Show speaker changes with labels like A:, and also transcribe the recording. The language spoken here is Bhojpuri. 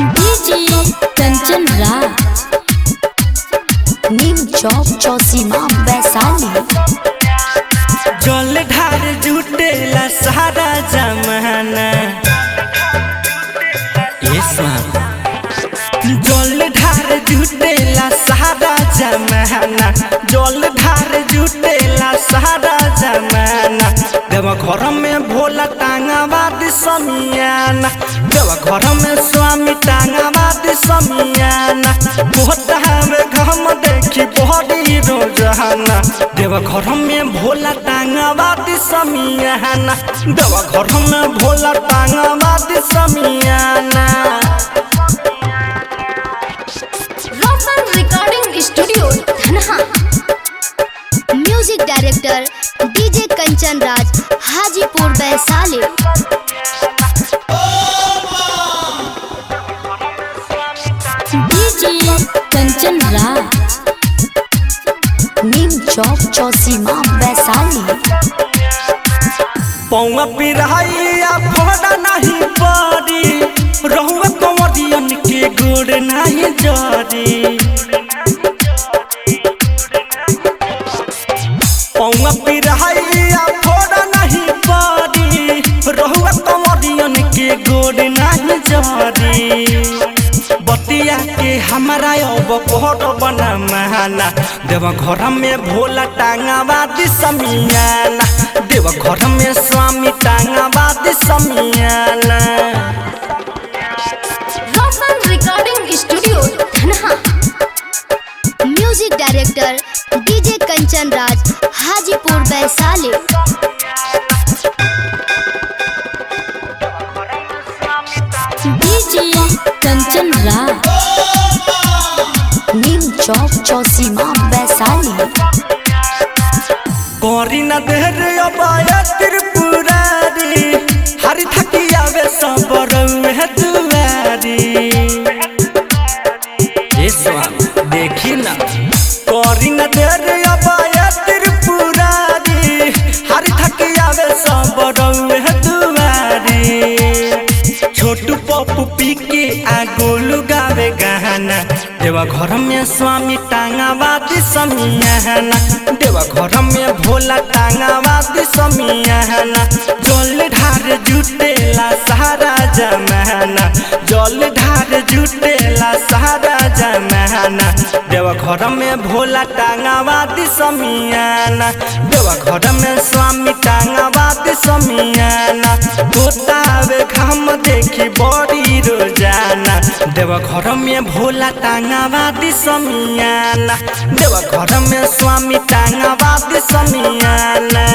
A: डीजे कंचन राज नीम चौक चौसीमा वैशाली।
B: जल ढार जुटेला सारा जमाना जल ढार जुटेला सारा जमाना जल ढार जुटेला सारा जमाना देवा घर में भोला टांगाबाद समियाना देवा घर में स्वामी टांगाबाद समियाना बहुत घम देखी बड़ी रोजाना देवा घर में भोला टांगाबाद समियाना देवा घर में भोला टांगाबाद समियाना।
A: Roshan recording studio Dhanha. Music director DJ Kanchan Raj Hajipur Vaishali. DJ Kanchan Raj Neem Chowk Chausima Vaishali.
B: पौवा पिराइया फोड़ा नहीं पड़ी रहुआ कंवरियन के गोड़ नहीं जड़ी पौवा पिराइया फोड़ा नहीं पड़ी रहुआ कंवरियन के गोड़ नहीं जड़ी बतिया के हमारा अब पहर बना महाना देवा घर में भोला टांगाबाद समियाना देवा घर में स्वामी टांगाबाद समियाना।
A: Roshan recording studio Dhanha. Music director DJ Kanchan Raj Hajipur Vaishali. DJ Kanchan Raj Neem Chowk Chausima Vaishali.
B: कौरी न देर अबाया त्रिपुरारी हरी थकी आवे सब रउहे दुआरी देखी ना कौरी न देर अबाया त्रिपुरारी हरी थकी आवे सब रउहे दुआरी छोटू पप्पू पी के आगोलू गावे गाना देवा घर में स्वामी टांगाबाद समियाना देवा घर में भोला टांगाबाद समियाना जल ढार जुटेला सारा जमाना जल ढार जुटेला सारा जमाना देवा घर में भोला टांगाबाद समियाना देवा घर में स्वामी टांगाबाद समियाना होतावे घम देखी बड़ी रोजाना देवा घर में भोला टांगाबाद समियाना देवा घर में स्वामी टांगाबाद समियाना।